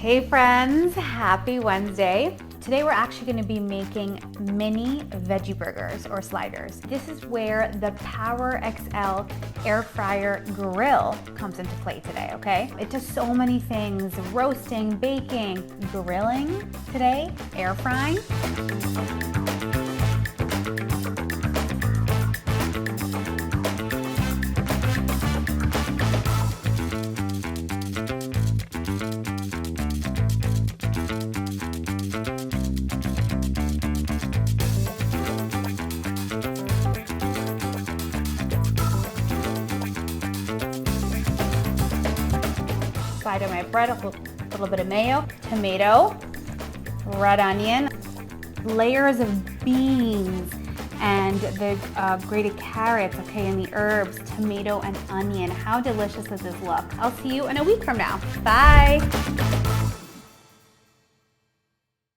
Hey friends, happy Wednesday. Today we're actually going to be making mini veggie burgers or sliders. This is where the PowerXL air fryer grill comes into play today, okay? It does so many things: roasting, baking, grilling today, air frying. Slide on my bread, a little bit of mayo, tomato, red onion, layers of beans, and the grated carrots, okay, and the herbs, tomato and onion. How delicious does this look? I'll see you in a week from now. Bye.